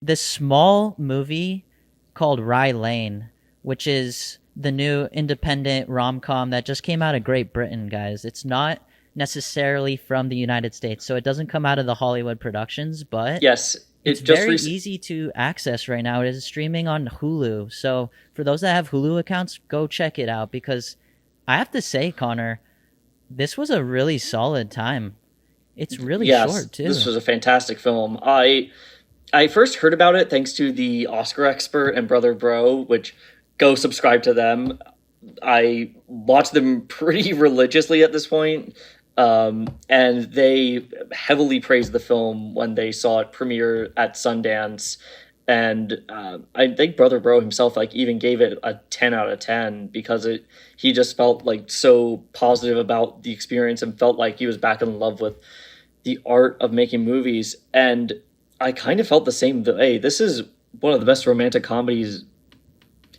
this small movie called Rye Lane, which is the new independent rom com that just came out of Great Britain, guys. It's not necessarily from the United States, so it doesn't come out of the Hollywood productions, but Yes, it's it just very easy to access right now. It is streaming on Hulu. So for those that have Hulu accounts, go check it out because I have to say, Connor, this was a really solid time. It's really yes, short this too. was a fantastic film. I first heard about it thanks to the Oscar Expert and Brother Bro, which go subscribe to them. I watch them pretty religiously at this point, and they heavily praised the film when they saw it premiere at Sundance. And I think Brother Bro himself like even gave it a 10 out of 10 because it he just felt like so positive about the experience and felt like he was back in love with the art of making movies. And I kind of felt the same way. This is one of the best romantic comedies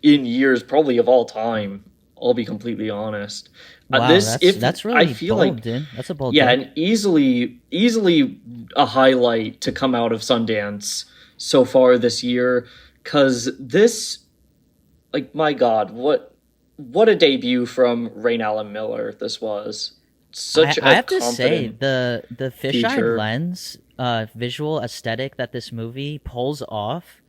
in years, probably of all time. I'll be completely honest. Wow, This, that's if that's I really feel bold, like, dude. That's a bold yeah, take. and easily a highlight to come out of Sundance so far this year. Because this, like, my God, what a debut from Rain Allen Miller this was. I Such I a have to say confident the fisheye feature. lens visual aesthetic that this movie pulls off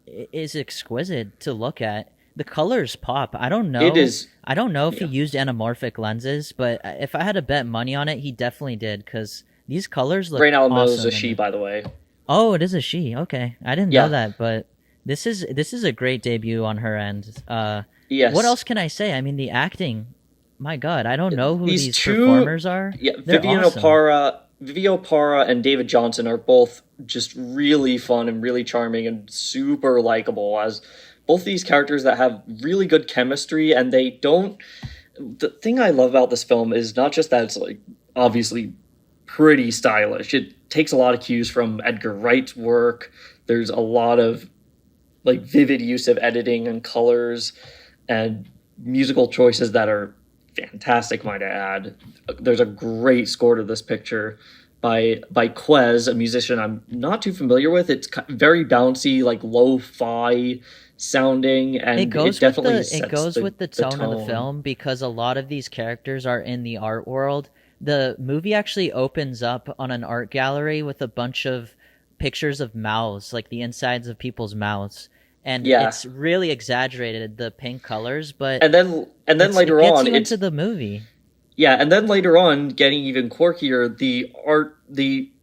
is exquisite to look at. The colors pop. It is, I don't know if he yeah. used anamorphic lenses, but if I had to bet money on it, he definitely did cuz these colors look Rain Allen Miller is a awesome in she, it. by the way. Oh, it is a she. Okay. I didn't know Yeah. that, but this is a great debut on her end. What Yes. else can I say? I mean, the acting. My god, I don't know who These these two, performers are. yeah, They're awesome. Vivian Opara and David Johnson are both just really fun and really charming and super likable as both these characters that have really good chemistry. And they don't, the thing I love about this film is not just that it's like obviously pretty stylish. It takes a lot of cues from Edgar Wright's work. There's a lot of like vivid use of editing and colors and musical choices that are fantastic, might I add. There's a great score to this picture by Quez, a musician I'm not too familiar with. It's very bouncy, like lo-fi sounding, and it definitely It sets goes with the the tone of the tone. film because a lot of these characters are in the art world. The movie actually opens up on an art gallery with a bunch of pictures of mouths, like the insides of people's mouths. And Yeah, it's really exaggerated the pink colors, but and then it later gets on, you into it's the movie. yeah, and then later on, getting even quirkier, the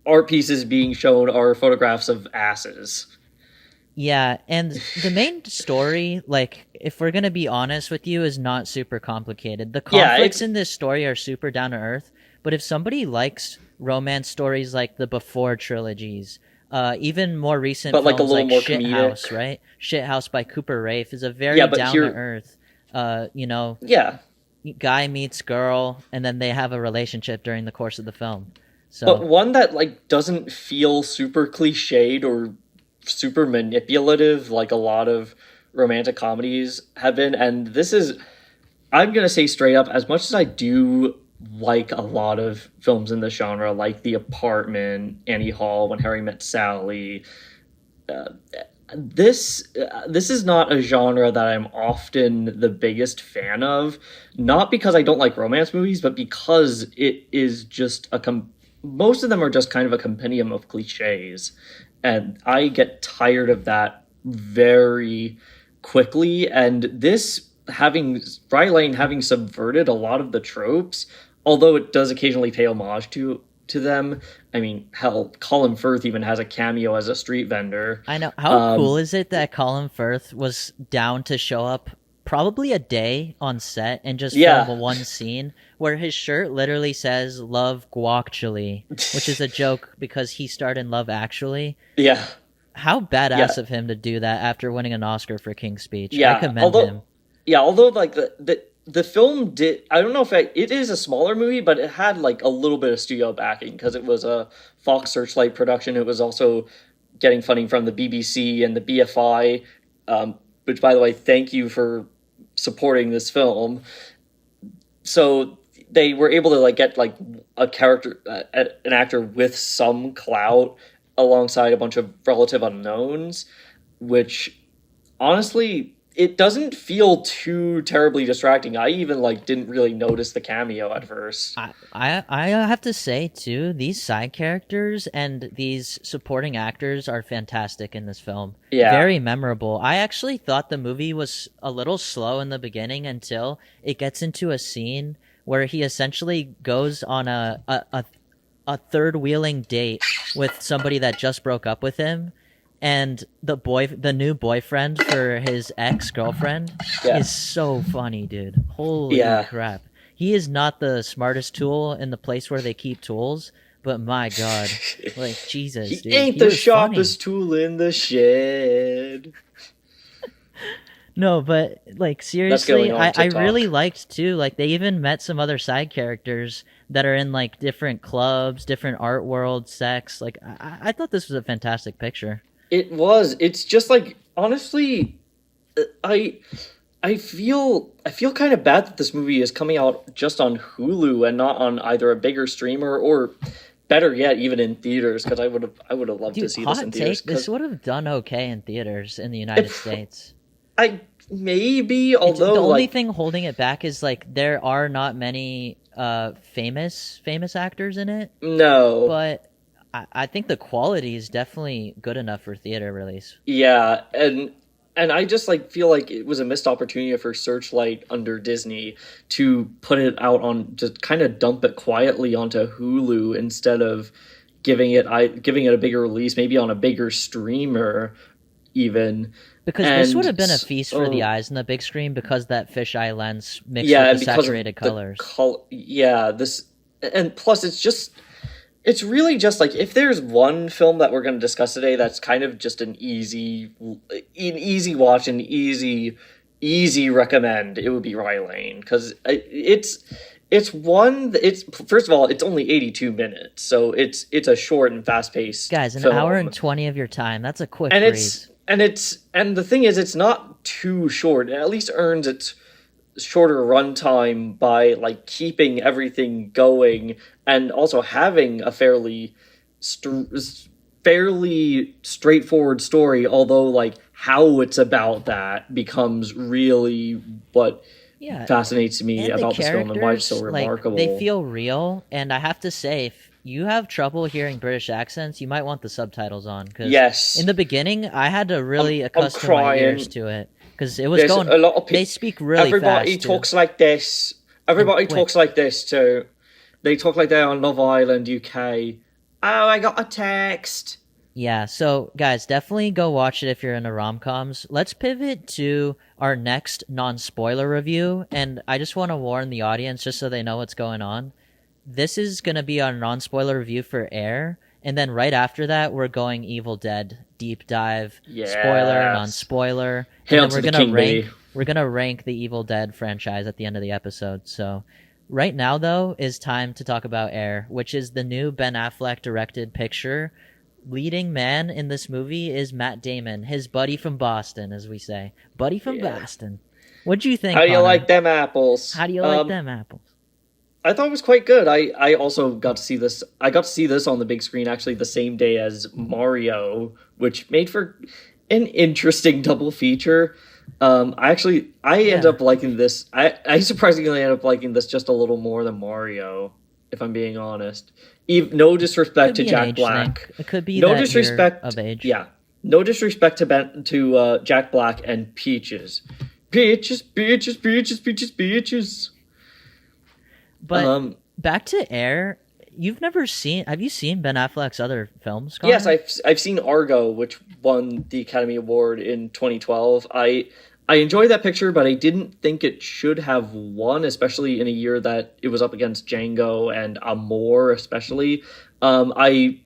art pieces being shown are photographs of asses. Yeah, and the main story, like, if we're gonna be honest with you, is not super complicated. The Yeah, conflicts in this story are super down to earth, but if somebody likes romance stories like the Before trilogies, even more recent but like a films little like more comedic. Shithouse, right? Shithouse by Cooper Raiff is a Yeah, very but down to here, earth, you know, yeah, guy meets girl, and then they have a relationship during the course of the film. but So one that like doesn't feel super cliched or super manipulative like a lot of romantic comedies have been. And this is, I'm gonna say straight up, as much as I do like a lot of films in the genre, like The Apartment, Annie Hall, When Harry Met Sally, this is not a genre that I'm often the biggest fan of. Not because I don't like romance movies, but because it is just most of them are just kind of a compendium of cliches, and I get tired of that very quickly. And this having Brian Lane having subverted a lot of the tropes, although it does occasionally pay homage to them. I mean, hell, Colin Firth even has a cameo as a street vendor. I know. How cool Um, is it that Colin Firth was down to show up probably a day on set and just film yeah, a one scene where his shirt literally says "Love Guactually," which is a joke because he starred in Love Actually. yeah, How yeah, badass of him to do that after winning an Oscar for King's Speech. I yeah. commend him. Although like the film did, I don't know if it is a smaller movie, but it had like a little bit of studio backing because it was a Fox Searchlight production. It was also getting funding from the BBC and the BFI, which, by the way, thank you for supporting this film. So they were able to like get like a character, an actor with some clout alongside a bunch of relative unknowns, which honestly, it doesn't feel too terribly distracting. I even like didn't really notice the cameo at first. I have to say too, these side characters and these supporting actors are fantastic in this film. Yeah. Very memorable. I actually thought the movie was a little slow in the beginning until it gets into a scene where he essentially goes on a third wheeling date with somebody that just broke up with him, and the new boyfriend for his ex-girlfriend Yeah. is so funny, dude. Holy Yeah. crap. He is not the smartest tool in the place where they keep tools, but my god, like Jesus, He dude, ain't he the was sharpest funny. tool in the shed. No, but like That's seriously, going on I really TikTok. liked too. Like they even met some other side characters that are in like different clubs, different art world, sex. Like I thought this was a fantastic picture. It was. It's just like honestly, I I feel kind of bad that this movie is coming out just on Hulu and not on either a bigger streamer or better yet even in theaters because I would have loved to Dude, see this in hot theaters take. This because would have done okay in theaters in the it United States. I maybe It's the although only like thing holding it back is like there are not many famous actors in it, no. but I think the quality is definitely good enough for theater release. Yeah, and I just like feel like it was a missed opportunity for Searchlight under Disney to put it out on just kind of dump it quietly onto Hulu instead of giving it a bigger release, maybe on a bigger streamer even. Because this would And have been a feast for the so eyes in the big screen because that fisheye lens mixed with yeah, the and because of saturated the colors. yeah, this and plus it's really just like if there's one film that we're going to discuss today that's kind of just an easy watch, an easy recommend, it would be Rylane because it's first of all it's only 82 minutes, so it's a short and fast paced Guys, an hour film, and 20 of your time. That's a quick and breeze. the thing is it's not too short. It at least earns its shorter runtime by like keeping everything going and also having a fairly straightforward story, although like how it's about that becomes really what Yeah, fascinates me and the about this film and why it's so characters, like, they remarkable. feel real. And I have to say, if you have trouble hearing British accents, you might want the subtitles on. Because in Yes, the beginning, I had to really I'm accustom my ears crying. to it. Because it was There's going, a lot of they people. speak really Everybody fast, too, talks like this. and Everybody talks quick. like this too. They talk like they're on Love Island, UK. Oh, I got a text. Yeah, so guys, definitely go watch it if you're into rom-coms. Let's pivot to our next non-spoiler review, and I just want to warn the audience just so they know what's going on. This is going to be our non-spoiler review for Air, and then right after that, we're going Evil Dead deep dive, spoiler, Yes. non-spoiler, and Hail then to the king, baby. we're going to rank the Evil Dead franchise at the end of the episode. So, right now though is time to talk about Air, which is the new Ben Affleck directed picture. Leading man in this movie is Matt Damon, his buddy from Boston, as we say. Buddy from Yeah. Boston. What'd you think, How do you like Connor? them apples? How do you like them apples? I thought it was quite good. I also got to see this. I got to see this on the big screen actually the same day as Mario, which made for an interesting double feature. I end Yeah. up liking this. I surprisingly end up liking this just a little more than Mario, if I'm being honest. No Could disrespect to be an Jack age thing. Black. It could be No that you're disrespect. of age. Yeah. No disrespect to Jack Black and Peaches. Peaches, peaches, peaches, peaches, peaches. But back to Air, have you seen Ben Affleck's other films, Yes, Connor? I've seen Argo, which won the Academy Award in 2012. I enjoyed that picture, but I didn't think it should have won, especially in a year that it was up against Django and Amour, especially. I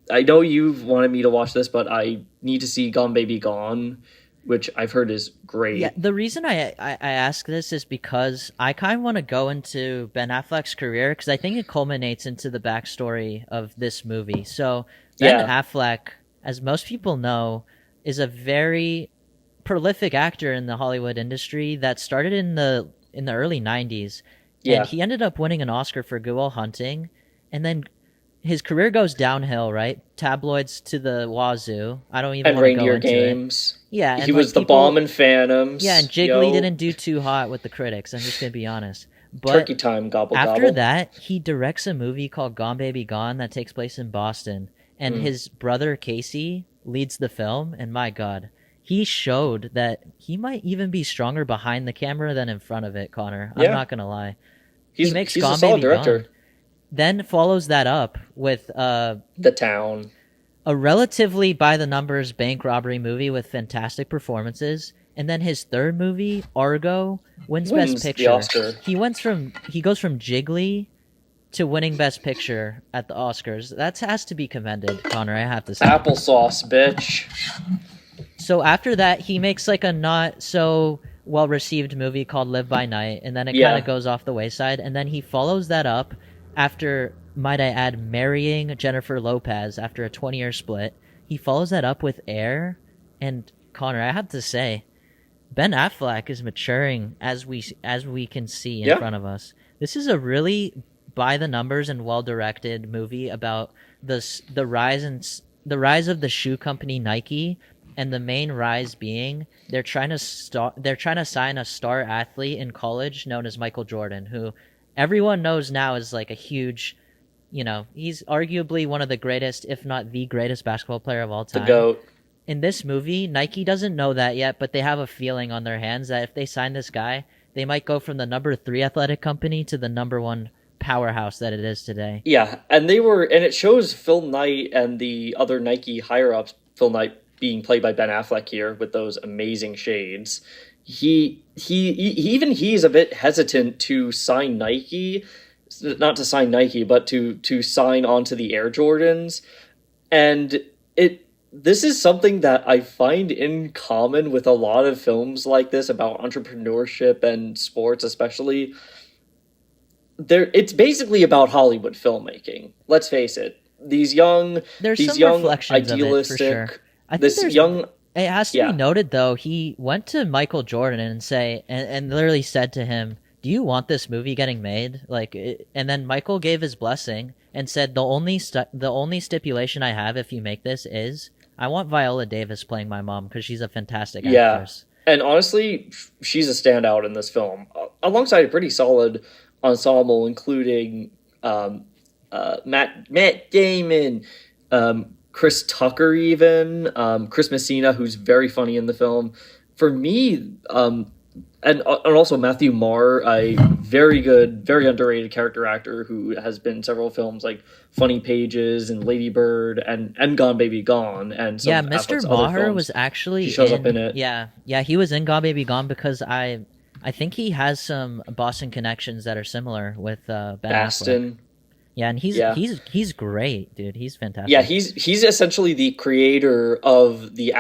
know you've wanted me to watch this, but I need to see Gone Baby Gone, which I've heard is Yeah, great. the reason I ask this is because I kind of want to go into Ben Affleck's career because I think it culminates into the backstory of this movie. So, Ben Yeah, Affleck, as most people know, is a very prolific actor in the Hollywood industry that started in the early 90s, and yeah, he ended up winning an Oscar for Good Will Hunting, and then his career goes downhill, right? Tabloids to the wazoo. I don't even And want to go Reindeer into it. Games. Yeah, He and like was the bomb people, in yeah, and Phantoms. Jiggly Yo, didn't do too hot with the critics. I'm just gonna be honest. Turkey But Time, gobble after gobble. that, he directs a movie called Gone Baby Gone that takes place in Boston, and Mm. his brother Casey leads the film. And my God, he showed that he might even be stronger behind the camera than in front of it. Connor, I'm Yeah, not gonna lie. He makes he's a Gone solid Baby Gone, director. then follows that up with The Town a relatively by the numbers bank robbery movie with fantastic performances, and then his third movie, Argo, wins Best wins the Picture. Oscar. He goes from Jiggly to winning Best Picture at the Oscars. That has to be commended, Connor, I have to say. Applesauce, bitch. So after that, he makes like a not so well received movie called Live by Night, and then it kind of Yeah, goes off the wayside. And then he follows that up after, might I add, marrying Jennifer Lopez after a 20-year split. He follows that up with Air, and Connor, I have to say, Ben Affleck is maturing as we can see in yeah. front of us. This is a really by the numbers and well directed movie about the rise of the shoe company Nike, and the main rise being they're trying to sign a star athlete in college known as Michael Jordan, who everyone knows now is like a huge, he's arguably one of the greatest, if not the greatest basketball player of all The time. goat. In this movie, Nike doesn't know that yet, but they have a feeling on their hands that if they sign this guy, they might go from the number 3 athletic company to the number 1 powerhouse that it is today. Yeah, and it shows Phil Knight and the other Nike higher ups. Phil Knight being played by Ben Affleck here with those amazing shades. Even he's a bit hesitant to sign Nike, not to sign Nike, but to sign onto the Air Jordans, and it this is something that I find in common with a lot of films like this about entrepreneurship and sports, especially. It's basically about Hollywood filmmaking. Let's face it. There's These some young reflections of it for sure. idealistic, I think this there's young, it has to be yeah, noted though, he went to Michael Jordan and literally said to him, "Do you want this movie getting made?" And then Michael gave his blessing and said, the only stipulation I have if you make this is I want Viola Davis playing my mom because she's a fantastic yeah. actress." And honestly, she's a standout in this film, alongside a pretty solid ensemble, including Matt Damon, Chris Tucker, even Chris Messina, who's very funny in the film. For me, and also Matthew Marr, a very good, very underrated character actor who has been in several films like Funny Pages and Lady Bird and Gone Baby Gone and some Yeah, of Mr. Affleck's other Maher films. was He actually shows up in in. it. Yeah, he was in Gone Baby Gone because I think he has some Boston connections that are similar with Ben Affleck. Baston. Yeah, and he's Yeah. he's he's great, dude. He's Yeah, fantastic. he's essentially the creator of the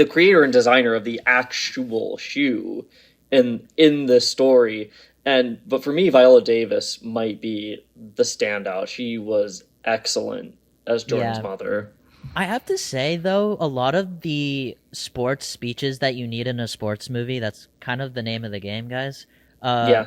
creator and designer of the actual shoe in the story. But for me, Viola Davis might be the standout. She was excellent as Jordan's Yeah, mother. I have to say though, a lot of the sports speeches that you need in a sports movie, that's kind of the name of the game, guys. Uh, Yeah.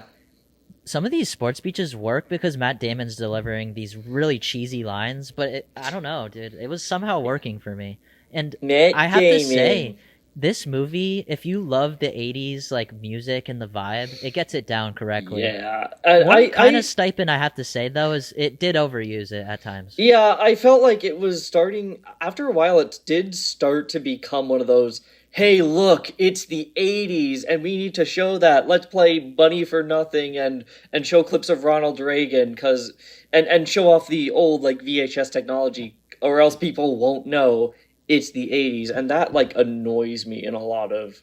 some of these sports speeches work because Matt Damon's delivering these really cheesy lines, but I don't know, dude. It was somehow working for me. And I Matt have to Damon. say, this movie, if you love the 80s like music and the vibe, it gets it down correctly. Yeah. And One kind of stipend I have to say though is it did overuse it at times. yeah, I felt like it was starting after a while. It did start to become one of those. Hey, look! It's the '80s, and we need to show that. Let's play Bunny for Nothing and show clips of Ronald Reagan, and show off the old like VHS technology, or else people won't know it's the '80s, and that like annoys me in a lot of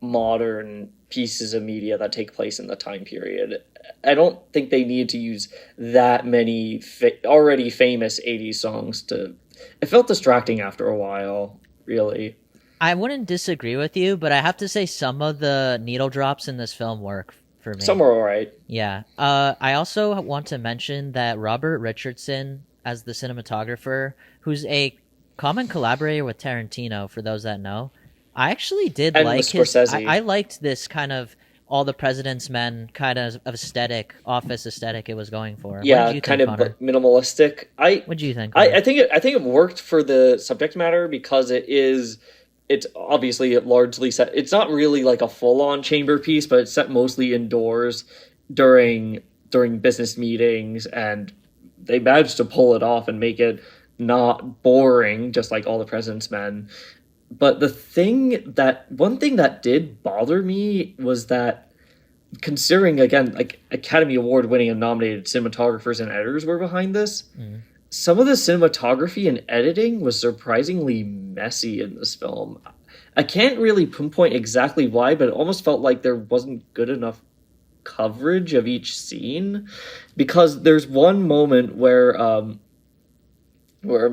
modern pieces of media that take place in the time period. I don't think they need to use that many already famous '80s songs to. It felt distracting after a while, really. I wouldn't disagree with you, but I have to say some of the needle drops in this film work for Some me. are alright. Yeah. I also want to mention that Robert Richardson as the cinematographer, who's a common collaborator with Tarantino, for those that know. I actually did And with like his. Scorsese. I liked this kind of all the President's Men kind of aesthetic, office aesthetic it was going for. What did Yeah, you kind think, of Connor? minimalistic. What did you think, Connor? I think it worked for the subject matter because it's obviously largely set. It's not really like a full on chamber piece, but it's set mostly indoors during business meetings, and they managed to pull it off and make it not boring, just like all the President's Men. But one thing that did bother me was that, considering again, like Academy Award winning and nominated cinematographers and editors were behind this, Mm. some of the cinematography and editing was surprisingly messy in this film. I can't really pinpoint exactly why, but it almost felt like there wasn't good enough coverage of each scene, because there's one moment where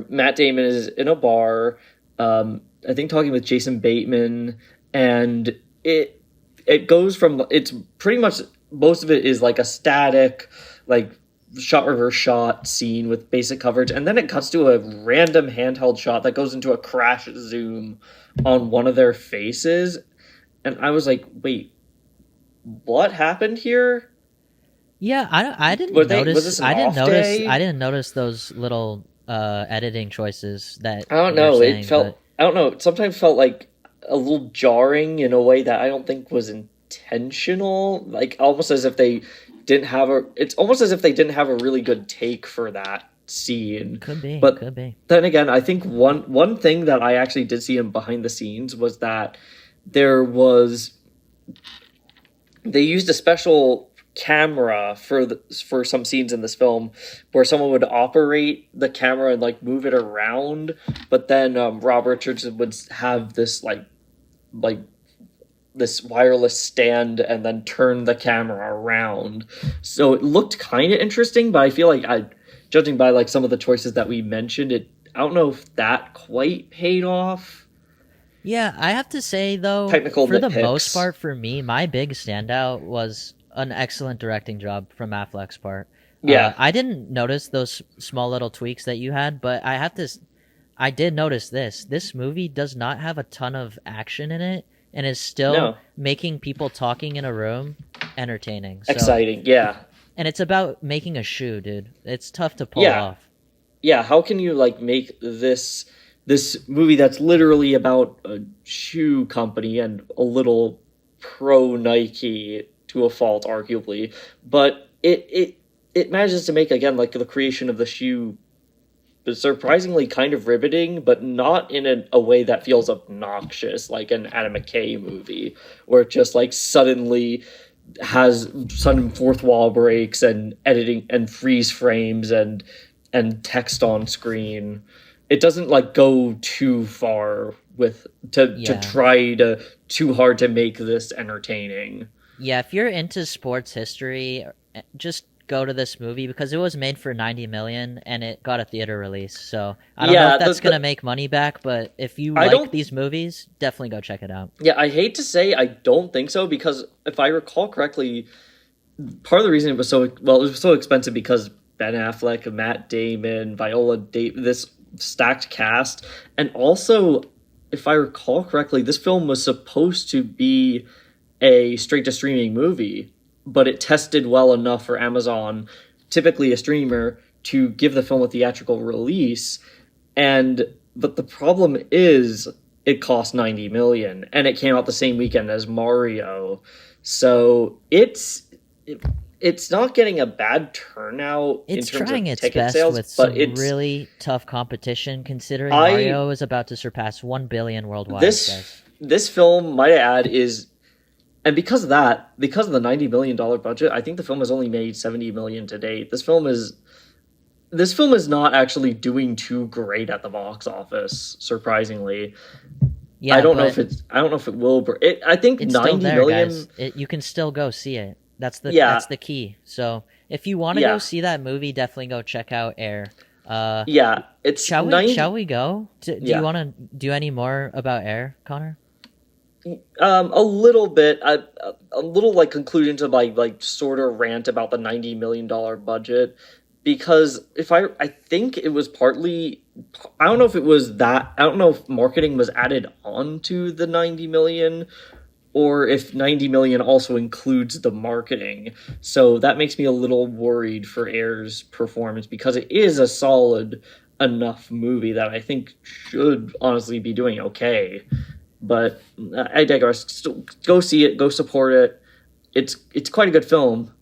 Matt Damon is in a bar, I think talking with Jason Bateman, and it goes from, it's pretty much, most of it is like a static, like shot reverse shot scene with basic coverage, and then it cuts to a random handheld shot that goes into a crash zoom on one of their faces, and I was like, wait, what happened here? Yeah, I didn't Was notice. this an off I day? didn't notice those little editing choices that I don't you're know. It saying, felt, but I don't know. It sometimes felt like a little jarring in a way that I don't think was intentional. Like almost as if they didn't have a. It's almost as if they didn't have a really good take for that scene. could be, But could be. then again, I think one thing that I actually did see in behind the scenes was that there was, they used a special camera for some scenes in this film where someone would operate the camera and like move it around, but then Rob Richardson would have this like this wireless stand and then turn the camera around, so it looked kind of interesting. But I feel like, judging by like some of the choices that we mentioned, I don't know if that quite paid off. Yeah, I have to say though, Technical for the most nitpicks. part, for me, my big standout was an excellent directing job from Affleck's part. Yeah. I didn't notice those small little tweaks that you had, but I did notice this. This movie does not have a ton of action in it, and is still No. making people talking in a room entertaining. So, Exciting. Yeah. and it's about making a shoe, dude. It's tough to pull Yeah. off. Yeah, how can you like make this movie that's literally about a shoe company and a little pro Nike to a fault, arguably, but it manages to make, again, like the creation of the shoe surprisingly kind of riveting, but not in a way that feels obnoxious like an Adam McKay movie, where it just like suddenly has sudden fourth wall breaks and editing and freeze frames and text on screen. It doesn't like go too far with to Yeah. try to too hard to make this entertaining. Yeah, if you're into sports history, just go to this movie because it was made for 90 million and it got a theater release. So, I don't know Yeah, if that's going to make money back, but if you I like don't. these movies, definitely go check it out. Yeah, I hate to say I don't think so, because if I recall correctly, part of the reason it was so, well, it was so expensive because Ben Affleck, Matt Damon, this stacked cast, and also, if I recall correctly, this film was supposed to be a straight to streaming movie, but it tested well enough for Amazon, typically a streamer, to give the film a theatrical release. And but the problem is it cost 90 million and it came out the same weekend as Mario. So it's not getting a bad turnout in It's terms trying of its ticket best sales, with but some it's really tough competition considering I Mario is about to surpass 1 billion worldwide, this guys. this film, might I add, is, and because of that, because of the $90 million budget, I think the film has only made 70 million to date. This film is not actually doing too great at the box office, surprisingly. Yeah, but I don't know if it will, I think it's still 90 there, million. guys. You can still go see it. Yeah. That's the key. So, if you want to go Yeah. see that movie, definitely go check out Air. Uh Yeah, it's Shall 90. we go? Do you Yeah. want to do any more about Air, Connor? A little bit, a little like conclusion to my like sort of rant about the $90 million budget, because I think it was partly, I don't know if it was that, I don't know if marketing was added on to the 90 million, or if 90 million also includes the marketing. So that makes me a little worried for Air's performance, because it is a solid enough movie that I think should honestly be doing okay. But I digress. Go see it, go support it. It's quite a good film.